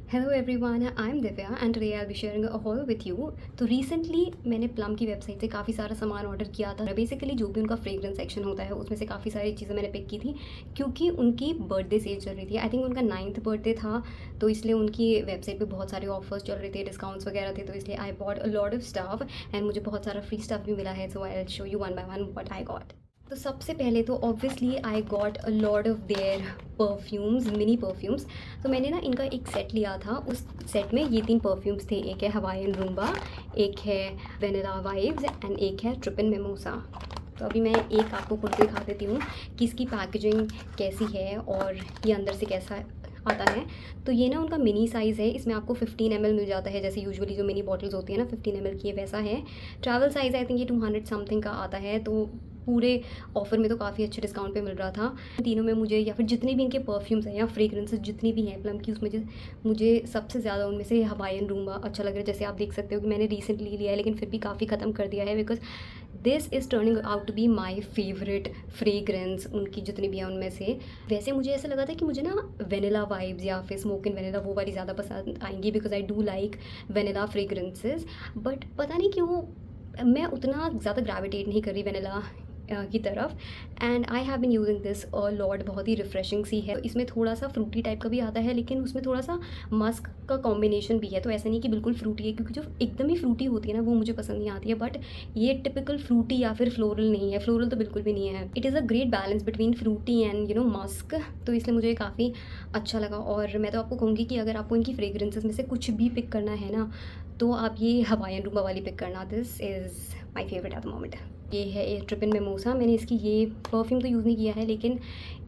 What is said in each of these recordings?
Hello everyone, I am Divya and today I will be sharing a hall with you. तो recently मैंने plum की website से काफ़ी सारा सामान ऑर्डर किया था। बेसिकली जो भी उनका फ्रेग्रेंस सेक्शन होता है उसमें से काफ़ी सारी चीज़ें मैंने पिक की थी क्योंकि उनकी बर्थडे सेल चल रही थी। आई थिंक उनका 9th बर्थडे था, तो इसलिए उनकी वेबसाइट पे बहुत सारे ऑफर्स चल रहे थे, डिस्काउंट्स वगैरह थे, तो इसलिए I bought a lot of stuff and मुझे बहुत सारा फ्री स्टफ भी मिला है। So I will show you one by one what I got. तो सबसे पहले तो obviously I got a lot of their perfumes, mini perfumes. तो मैंने ना इनका एक सेट लिया था, उस सेट में ये 3 परफ्यूम्स थे। एक है हवाईयन रूम्बा, एक है वेनिला वाइब्स एंड एक है ट्रिपन मिमोसा। तो अभी मैं एक आपको खुद दिखा देती हूँ कि इसकी पैकेजिंग कैसी है और ये अंदर से कैसा आता है। तो ये ना उनका मिनी साइज़ है, इसमें आपको 15 ml मिल जाता है, जैसे यूजुअली जो मिनी बॉटल्स होती है ना 15 ml की, वैसा है। ट्रैवल साइज़ आई थिंक ये 200 समथिंग का आता है। तो पूरे ऑफ़र में तो काफ़ी अच्छे डिस्काउंट पे मिल रहा था। तीनों में मुझे, या फिर जितने भी इनके परफ्यूम्स हैं या फ्रेग्रेंसेस जितनी भी हैं प्लम की, उसमें मुझे सबसे ज़्यादा उनमें से हवाईयन रूम्बा अच्छा लग रहा है। जैसे आप देख सकते हो कि मैंने रिसेंटली लिया है लेकिन फिर भी काफ़ी ख़त्म कर दिया है, because this is turning out to be my favourite fragrance उनकी जितनी भी हैं उनमें से। वैसे मुझे ऐसा लगा था कि मुझे ना वेनिला वाइब्स या फिर स्मोक इन वेनिला वो वाली ज़्यादा पसंद आएंगी, because I do like vanilla fragrances. But पता नहीं क्यों मैं उतना ज़्यादा ग्रेविटेट नहीं कर रही वेनिला की तरफ। And I have been using this lot, बहुत ही रिफ्रेशिंग सी है। इसमें थोड़ा सा फ्रूटी टाइप का भी आता है, लेकिन उसमें थोड़ा सा मस्क का कॉम्बिनेशन भी है। तो ऐसा नहीं कि बिल्कुल फ्रूटी है, क्योंकि जो एकदम ही फ्रूटी होती है ना वो मुझे पसंद नहीं आती है। बट ये टिपिकल फ्रूटी या फिर फ्लोरल नहीं है, फ्लोरल तो बिल्कुल भी नहीं है। It is a great balance between fruity and musk. तो इसलिए मुझे काफ़ी अच्छा लगा। और मैं तो आपको कहूँगी कि अगर आपको इनकी फ्रेग्रेंसेस में से कुछ भी पिक करना है ना, तो आप ये हवाईयन रूम्बा वाली पिक करना। This is my favourite at the moment. ये है ट्रिपन मिमोसा। मैंने इसकी ये परफ्यूम तो यूज़ नहीं किया है, लेकिन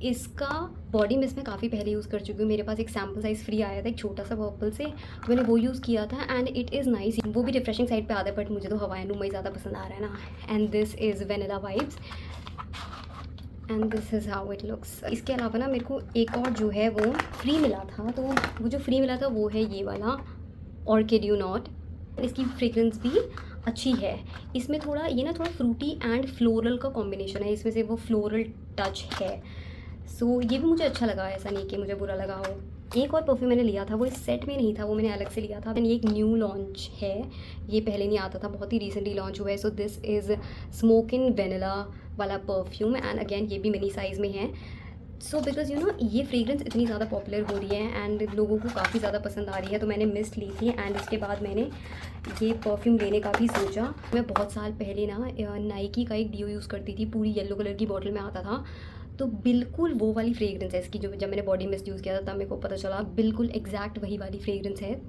इसका बॉडी मिस्ट मैं काफ़ी पहले यूज़ कर चुकी हूँ। मेरे पास एक सैम्पल साइज़ फ्री आया था एक छोटा सा पर्पल से, तो मैंने वो यूज़ किया था एंड इट इज़ नाइस। वो भी रिफ्रेशिंग साइड पे आता है, बट मुझे तो हवाईयन रूम्बा ही ज़्यादा पसंद आ रहा है ना। And this is vanilla vibes and this is how it looks. इसके अलावा ना मेरे को एक और जो है वो फ्री मिला था, तो वो जो फ्री मिला था वो है ये वाला ऑर्किड यू नॉट। इसकी फ्रेग्रेंस भी अच्छी है। इसमें थोड़ा ये ना थोड़ा फ्रूटी एंड फ्लोरल का कॉम्बिनेशन है, इसमें से वो फ्लोरल टच है। सो ये भी मुझे अच्छा लगा, ऐसा नहीं कि मुझे बुरा लगा हो। एक और परफ्यूम मैंने लिया था, वो इस सेट में नहीं था, वो मैंने अलग से लिया था। ये एक न्यू लॉन्च है, ये पहले नहीं आता था, बहुत ही रिसेंटली लॉन्च हुआ है। सो this is smoke in vanilla वाला परफ्यूम एंड अगेन ये भी मिनी साइज़ में है। सो बिकॉज ये फ्रेग्रेंस इतनी ज़्यादा पॉपुलर हो रही है एंड लोगों को काफ़ी ज़्यादा पसंद आ रही है, तो मैंने मिस्ट ली थी। एंड इसके बाद मैंने ये परफ्यूम लेने का भी सोचा। मैं बहुत साल पहले ना नाइकी का एक डिओ यूज़ करती थी, पूरी येलो कलर की बॉटल में आता था। तो बिल्कुल वो वाली फ्रेग्रेंस है इसकी, जो जब मैंने बॉडी मिस्ट यूज़ किया था तब मेरे को पता चला बिल्कुल एग्जैक्ट वही वाली फ्रेग्रेंस है।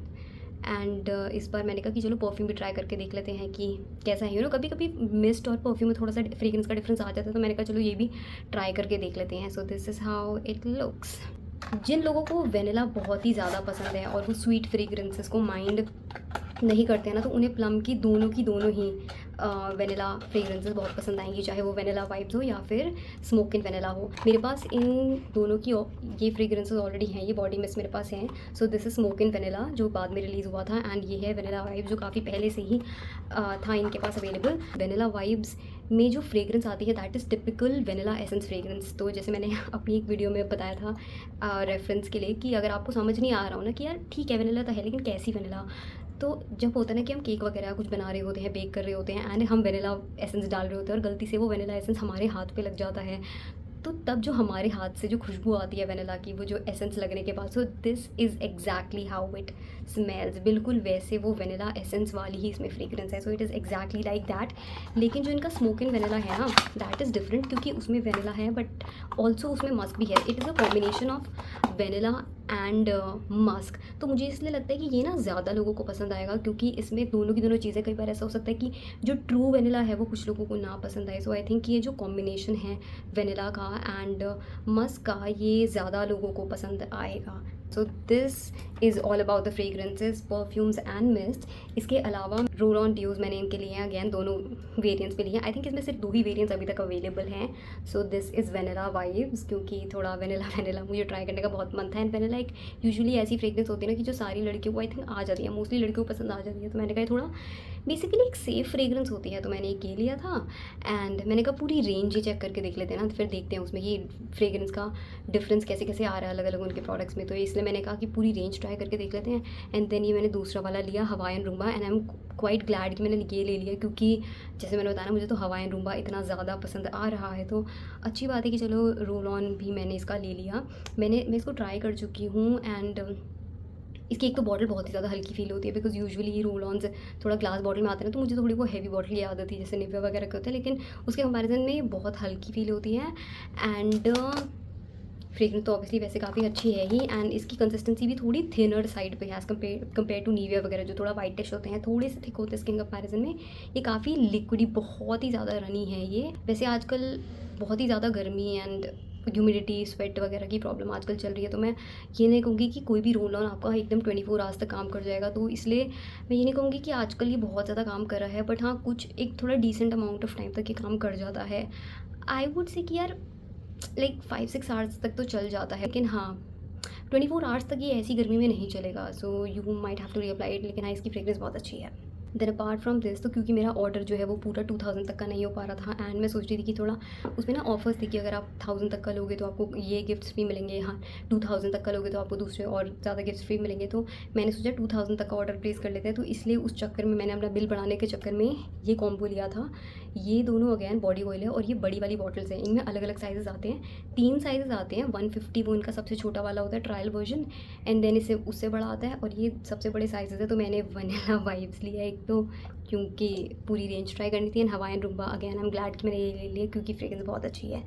एंड इस बार मैंने कहा कि चलो परफ्यूम भी ट्राई करके देख लेते हैं कि कैसा है। कभी कभी मिस्ट और परफ्यूम में थोड़ा सा फ्रेग्रेंस का डिफरेंस आ जाता है, तो मैंने कहा चलो ये भी ट्राई करके देख लेते हैं। So this is how it looks. जिन लोगों को वेनिला बहुत ही ज़्यादा पसंद है और वो स्वीट फ्रेग्रेंसेस को माइंड नहीं करते हैं ना, तो उन्हें प्लम की दोनों ही वेनिला फ्रेग्रेंसेस बहुत पसंद आएंगी, चाहे वो वेनिला वाइब्स हो या फिर स्मोक इन वेनिला हो। मेरे पास इन दोनों की ये फ्रेग्रेंसेस ऑलरेडी हैं, ये बॉडी मिस्ट मेरे पास हैं। So this is smoke in vanilla जो बाद में रिलीज़ हुआ था, एंड ये है वेनिला वाइब्स जो काफ़ी पहले से ही था इनके पास अवेलेबल। वेनिला वाइब्स में जो फ्रेग्रेंस आती है that is typical vanilla essence fragrance. तो जैसे मैंने अपनी एक वीडियो में बताया था रेफरेंस के लिए, कि अगर आपको समझ नहीं आ रहा हो ना कि यार ठीक है वेनिला तो है लेकिन कैसी वेनिला, तो जब होता है ना कि हम केक वगैरह कुछ बना रहे होते हैं, बेक कर रहे होते हैं एंड हम वेनिला एसेंस डाल रहे होते हैं और गलती से वो वेनिला एसेंस हमारे हाथ पे लग जाता है, तो तब जो हमारे हाथ से जो खुशबू आती है वेनिला की, वो जो एसेंस लगने के बाद, सो this is exactly how it smells. बिल्कुल वैसे वो वेनिला एसेंस वाली ही इसमें फ्रेग्रेंस है। So it is exactly like that. लेकिन जो इनका स्मोक इन वेनिला है ना, दैट इज़ डिफरेंट, क्योंकि उसमें वेनिला है बट ऑल्सो उसमें मस्क भी है। It is a combination of vanilla and musk. तो मुझे इसलिए लगता है कि ये ना ज़्यादा लोगों को पसंद आएगा, क्योंकि इसमें दोनों की दोनों चीज़ें। कई बार ऐसा हो सकता है कि जो ट्रू वेनिला है वो कुछ लोगों को ना पसंद आए। सो आई थिंक ये जो कॉम्बिनेशन है वेनिला का एंड मस्क का, ये ज़्यादा लोगों को पसंद आएगा। सो this is all about the fragrances, perfumes and mist. इसके अलावा रोल ऑन ड्यूज़ मैंने इनके लिए अगेन दोनों वेरिएंट्स पे लिए हैं। आई थिंक इसमें सिर्फ 2 ही वेरिएंट्स अभी तक अवेलेबल हैं। So this is vanilla vibes, क्योंकि थोड़ा वेनिला मुझे ट्राई करने का बहुत मन था। एंड वेनिला एक यूजुअली ऐसी फ्रेग्रेंस होती है ना कि जो सारी लड़कियों को आई थिंक आ जाती है, मोस्टली लड़कियों को पसंद आ जाती है। तो मैंने कहा थोड़ा बेसिकली एक सेफ़ फ्रेग्रेंस होती है, तो मैंने एक ये लिया था। एंड मैंने कहा पूरी रेंज ही चेक करके देख लेते हैं ना, फिर देखते हैं उसमें कि फ्रेग्रेंस का डिफरेंस कैसे कैसे आ रहा है अलग अलग उनके प्रोडक्ट्स में। तो इसलिए मैंने कहा कि पूरी रेंज ट्राई ट्राई करके देख लेते हैं। एंड देन ये मैंने दूसरा वाला लिया Hawaiian rumba, and I am quite glad कि मैंने ये ले लिया, क्योंकि जैसे मैंने बताया मुझे तो हवाईन रूम्बा इतना ज़्यादा पसंद आ रहा है, तो अच्छी बात है कि चलो रोल ऑन भी मैंने इसका ले लिया। मैं इसको ट्राई कर चुकी हूँ, एंड इसकी एक तो बॉटल बहुत ही ज़्यादा हल्की फील होती है, बिकॉज यूजुअली ये रोल ऑन्स थोड़ा ग्लास बॉटल में आते हैं, तो मुझे थोड़ी वो हैवी बॉटल की आदत थी जैसे निविया वगैरह के होते हैं, लेकिन उसके कंपैरिजन में ये बहुत हल्की फील होती है। एंड फ्रेगरेंस तो ऑब्वियसली वैसे काफ़ी अच्छी है ही, एंड इसकी कंसिस्टेंसी भी थोड़ी थिनर साइड पे है एज़ कम्पेयर टू निविया वगैरह जो थोड़ा वाइटिश होते हैं, थोड़े से थिक होते हैं स्किन कंपैरिजन में। ये काफ़ी लिक्विडी, बहुत ही ज़्यादा रनी है ये। वैसे आजकल बहुत ही ज़्यादा गर्मी एंड ह्यूमिडिटी, स्वेट वगैरह की प्रॉब्लम आजकल चल रही है, तो मैं ये नहीं कहूँगी कि कोई भी रोल ऑन आपका एकदम 24 आवर्स तक काम कर जाएगा, तो इसलिए मैं ये नहीं कहूँगी कि आजकल ये बहुत ज़्यादा काम कर रहा है, बट हाँ कुछ एक थोड़ा डिसेंट अमाउंट ऑफ टाइम तक ये काम कर जाता है। आई वुड से कि यार लाइक 5-6 आवर्स तक तो चल जाता है, लेकिन हाँ 24 आवर्स तक ये ऐसी गर्मी में नहीं चलेगा, so you might have to reapply it. लेकिन हाँ इसकी फ्रेग्रेंस बहुत अच्छी है। देन अपार्ट फ्रॉम दिस, तो क्योंकि मेरा ऑर्डर जो है वो पूरा 2000 तक का नहीं हो पा रहा था, एंड मैं सोच रही थी कि थोड़ा उसमें ना ऑफर्स थी कि अगर आप 1000 तक का लोगे तो आपको ये गिफ्ट्स फ्री मिलेंगे, हाँ 2000 तक का लोगे तो आपको दूसरे और ज़्यादा गिफ्ट्स फ्री मिलेंगे, तो मैंने सोचा 2000 तक का ऑर्डर प्लेस कर लेते हैं। तो इसलिए उस चक्कर में मैंने अपना बिल बढ़ाने के चक्कर में ये कॉम्बो लिया था। ये दोनों अगैन बॉडी ऑयल है, और ये बड़ी वाली बॉटल्स हैं, इनमें अलग अलग साइजेस आते हैं, 3 साइजेस आते हैं। 150 वो इनका सबसे छोटा वाला होता है ट्रायल वर्जन, एंड देन इससे उससे बड़ा आता है, और ये सबसे बड़े साइजेस है। तो मैंने वनीला वाइब्स लिया एक तो, क्योंकि पूरी रेंज ट्राई करनी थी, and Hawaiian rumba again I am glad कि मैंने ये ले लिया क्योंकि फ्रेग्रेंस बहुत अच्छी है।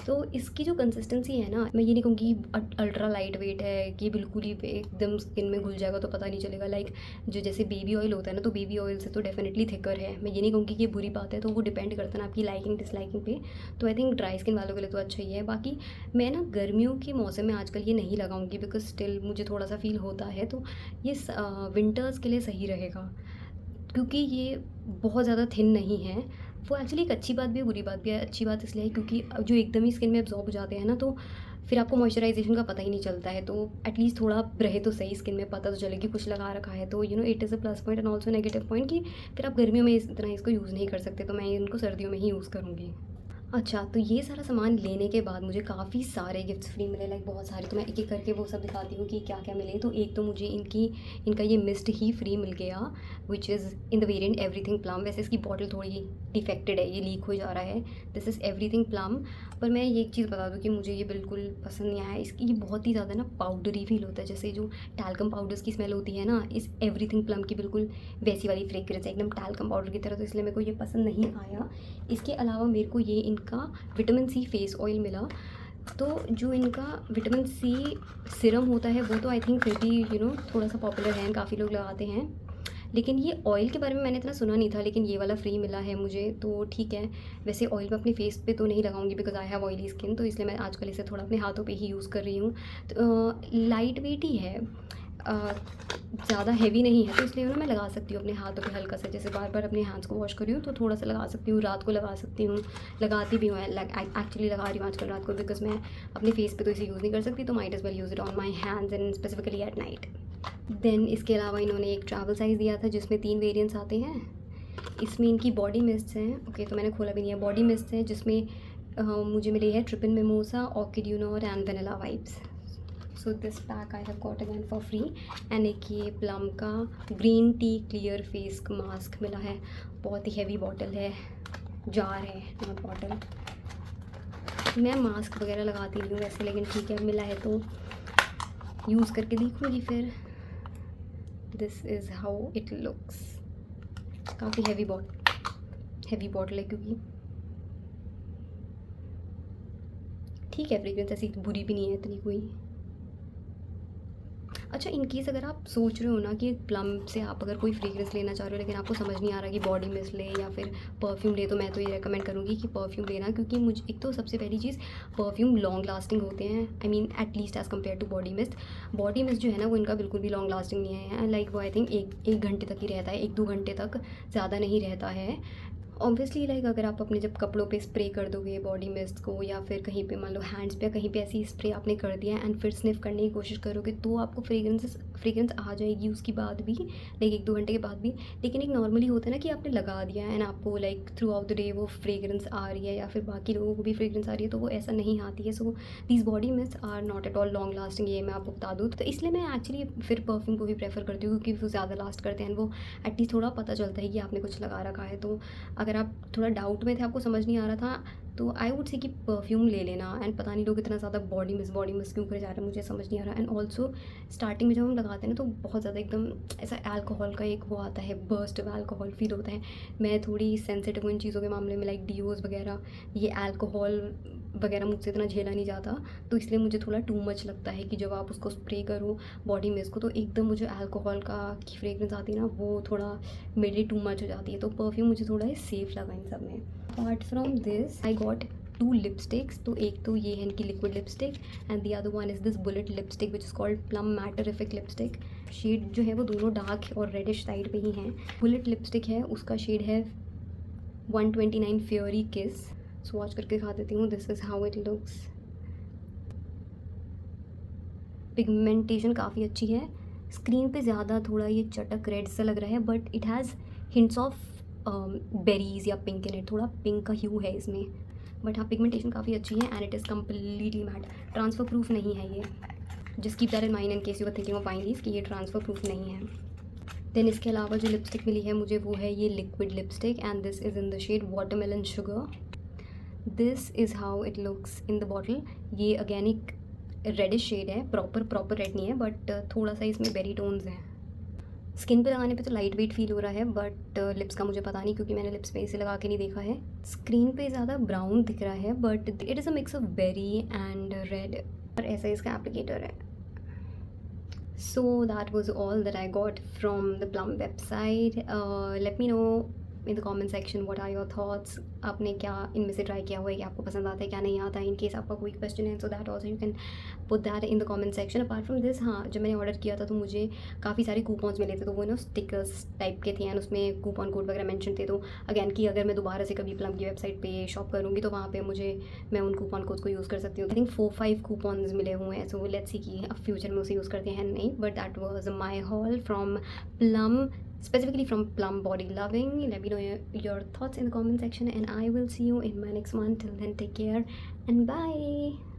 तो इसकी जो कंसिस्टेंसी है ना, मैं ये नहीं कहूँगी अल्ट्रा लाइट वेट है कि बिल्कुल ही एकदम स्किन में घुल जाएगा तो पता नहीं चलेगा। लाइक जो जैसे बेबी ऑयल होता है ना, तो बेबी ऑयल से तो डेफिनेटली थिकर है। मैं ये नहीं कहूँगी कि ये बुरी बात है, तो वो डिपेंड करता है ना आपकी लाइकिंग डिसलाइकिंग पे। तो आई थिंक ड्राई स्किन वालों के लिए तो अच्छा ही है। बाकी मैं ना गर्मियों के मौसम में आजकल ये नहीं लगाऊंगी, बिकॉज स्टिल मुझे थोड़ा सा फील होता है, तो ये विंटर्स के लिए सही रहेगा, क्योंकि ये बहुत ज़्यादा थिन नहीं है। वो एक्चुअली एक अच्छी बात भी है, बुरी बात भी है। अच्छी बात इसलिए है क्योंकि जो एकदम ही स्किन में एब्जॉर्ब हो जाते हैं ना, तो फिर आपको मॉइस्चराइजेशन का पता ही नहीं चलता है, तो एटलीस्ट थोड़ा रहे तो सही, स्किन में पता तो चले कि कुछ लगा रखा है। तो it is a plus point and also negative point कि फिर आप गर्मियों में इस तरह इसको यूज़ नहीं कर सकते, तो मैं इनको सर्दियों में ही यूज़ करूँगी। अच्छा, तो ये सारा सामान लेने के बाद मुझे काफ़ी सारे गिफ्ट्स फ्री मिले, लाइक बहुत सारे। तो मैं एक एक करके वो सब दिखाती हूँ कि क्या क्या मिले। तो एक तो मुझे इनका ये मिस्ट ही फ्री मिल गया, which is in the variant everything plum. वैसे इसकी बॉटल थोड़ी डिफेक्टेड है, ये लीक हो जा रहा है। दिस इज़ एवरीथिंग प्लम, पर मैं ये एक चीज़ बता दूँ कि मुझे ये बिल्कुल पसंद नहीं आया। इसकी ये बहुत ही ज़्यादा ना पाउडरी फील होता है, जैसे जो टैल्कम पाउडर्स की स्मेल होती है ना, इस एवरीथिंग प्लम की बिल्कुल वैसी वाली फ्रेग्रेंस है, एकदम टैल्कम पाउडर की तरह। तो इसलिए मेरे को ये पसंद नहीं आया। इसके अलावा मेरे को ये इनका विटामिन सी फेस ऑयल मिला। तो जो इनका विटामिन सी सिरम होता है वो तो आई थिंक फिर भी थोड़ा सा पॉपुलर है, काफ़ी लोग लगाते हैं, लेकिन ये ऑयल के बारे में मैंने इतना सुना नहीं था, लेकिन ये वाला फ्री मिला है मुझे, तो ठीक है। वैसे ऑयल मैं अपने फेस पे तो नहीं लगाऊंगी because I have oily skin, तो इसलिए मैं आजकल इसे थोड़ा अपने हाथों पे ही यूज़ कर रही हूँ। तो लाइट वेट ही है, ज़्यादा हैवी नहीं है, तो इसलिए मैं लगा सकती हूँ अपने हाथों पे हल्का सा। जैसे बार बार अपने हाथ्स को वॉश कर रही हूँ तो थोड़ा सा लगा सकती हूँ, रात को लगा सकती हूँ, लगाती भी हूँ। एक्चुअली लगा रही हूँ आजकल रात को, बिकॉज मैं अपने फेस पे तो इसे यूज़ नहीं कर सकती, तो might as well use it on my hands and specifically at night. Then इसके अलावा इन्होंने एक ट्रैवल साइज़ दिया था जिसमें 3 वेरिएंट्स आते हैं। इसमें इनकी बॉडी मिस्ट हैं, ओके तो मैंने खोला भी नहीं है। बॉडी मिस्ट है जिसमें मुझे मिली है ट्रिपन मिमोसा, ऑर्किड यूनोर and vanilla vibes. So this pack I have got again for free. And एक ये प्लम का green tea clear face mask मिला है, बहुत ही हैवी बॉटल है, जार है नॉट बॉटल। मैं मास्क वगैरह लगाती नहीं हूँ वैसे, लेकिन ठीक है मिला है तो यूज़ करके देखूँगी फिर। This is how it looks. काफ़ी हैवी बॉटल है, क्योंकि ठीक है फ्रेग्रेंस ऐसी बुरी भी नहीं है इतनी कोई। अच्छा, इन केस अगर आप सोच रहे हो ना कि प्लम से आप अगर कोई फ्रेग्रेंस लेना चाह रहे हो, लेकिन आपको समझ नहीं आ रहा कि बॉडी मिस्ट ले या फिर परफ्यूम ले, तो मैं तो ये रेकमेंड करूँगी कि परफ्यूम लेना, क्योंकि मुझे एक तो सबसे पहली चीज़ परफ्यूम लॉन्ग लास्टिंग होते हैं, I mean at least as compare to body mist. Body mist जो है ना वो इनका बिल्कुल भी लॉन्ग लास्टिंग नहीं है, लाइक वो आई थिंक एक घंटे तक ही रहता है, 1-2 घंटे तक, ज़्यादा नहीं रहता है। ऑब्वियसली लाइक अगर आप अपने जब कपड़ों पे स्प्रे कर दोगे बॉडी मिस्ट को, या फिर कहीं पे मान लो हैंड्स पे या कहीं पे ऐसी स्प्रे आपने कर दिया एंड फिर स्निफ करने की कोशिश करोगे, तो आपको फ्रेग्रेंस आ जाएगी उसके बाद भी, लाइक 1-2 घंटे के बाद भी। लेकिन एक नॉर्मली होता है ना कि आपने लगा दिया एंड आपको like through out the day वो फ्रेग्रेंस आ रही है, या फिर बाकी लोगों को भी फ्रेग्रेंस आ रही है, तो वो ऐसा नहीं आती है। So these body mist are not at all long lasting, ये मैं आपको बता दूँ। तो इसलिए मैं एक्चुअली फिर परफ्यूम को भी प्रेफर करती हूँ, क्योंकि वो ज़्यादा लास्ट करते हैं, वो एटलीस्ट थोड़ा पता चलता है कि आपने कुछ लगा रखा है। तो अगर आप थोड़ा डाउट में थे, आपको समझ नहीं आ रहा था, तो आई वुड से कि परफ्यूम ले लेना। एंड पता नहीं लोग इतना ज़्यादा बॉडी मिस क्यों करे जा रहे हैं, मुझे समझ नहीं आ रहा। एंड ऑल्सो स्टार्टिंग में जब हम लगाते हैं ना, तो बहुत ज़्यादा एकदम ऐसा अल्कोहल का एक वो आता है, बर्स्ट ऑफ अल्कोहल फील होता है। मैं थोड़ी सेंसिटिव हूँ इन चीज़ों के मामले में, लाइक डीओज वगैरह, ये अल्कोहल वगैरह मुझसे इतना झेला नहीं जाता, तो इसलिए मुझे थोड़ा टू मच लगता है कि जब आप उसको स्प्रे करो बॉडी मिस्ट को, तो एकदम मुझे अल्कोहल का की फ्रेग्रेंस आती है ना, वो थोड़ा मेरे लिए टू मच हो जाती है। तो परफ्यूम मुझे थोड़ा सेफ लगा इन सब में। Apart from this I got 2 lipsticks. तो एक तो ये है इनकी liquid lipstick, and the other one is this bullet lipstick which is called Plum matterific lipstick. Shade जो है वो दोनों डार्क और रेडिश साइड पे ही हैं। बुलेट लिपस्टिक है, उसका शेड है 129 फ्योरी किस। स्वॉच करके दिखा देती हूँ, this is how it looks. Pigmentation काफ़ी अच्छी है, स्क्रीन पे ज़्यादा थोड़ा ये चटक रेड सा लग रहा है, but it has hints of berries या पिंक इन इट, थोड़ा पिंक का ह्यू है इसमें। बट हाँ, पिगमेंटेशन काफ़ी अच्छी है and it is completely matte. Transfer proof नहीं है ये, just keep that in mind in case you are thinking of buying this, कि ये ट्रांसफ़र प्रूफ नहीं है। देन इसके अलावा जो लिपस्टिक मिली है मुझे, वो है ये liquid lipstick, and this is in the shade watermelon sugar. This is how it looks in the bottle. ये अगेन एक रेडिश शेड है, प्रॉपर रेड नहीं है, बट थोड़ा सा इसमें बेरी टोन्स हैं। स्किन पे लगाने पे तो लाइट वेट फील हो रहा है, बट लिप्स का मुझे पता नहीं, क्योंकि मैंने लिप्स पे इसे लगा के नहीं देखा है। स्क्रीन पे ज़्यादा ब्राउन दिख रहा है, but it is a mix of berry and red, और ऐसा इसका एप्लीकेटर है। So that was all that I got from the Plum website. Let me know in the comment section what are your thoughts. आपने क्या इनमें से try किया हुआ है, क्या आपको पसंद आता है, क्या नहीं आता है। इन केस आपका कोई क्वेश्चन है, so that also you can put that in the comment section. Apart from this, हाँ, जब मैंने ऑर्डर किया था तो मुझे काफ़ी सारे कूपन्स मिले थे, तो वो ना स्टिकर्स टाइप के थे एंड उसमें कूपन कोड वगैरह मेंशन थे। तो अगेन कि अगर मैं दोबारा से कभी प्लम की वेबसाइट पे शॉप करूँगी, तो वहाँ पे मैं उन कूपन कोड्स को यूज़ कर सकती हूँ। आई थिंक 4-5 कूपन्स मिले हुए हैं, सो लेट्स सी कि अब फ्यूचर में उसे यूज़ करते हैं नहीं। But that was my hall from plum, specifically from Plum Body Loving. Let me know your thoughts in the comment section, and I will see you in my next one. Till then, take care and bye.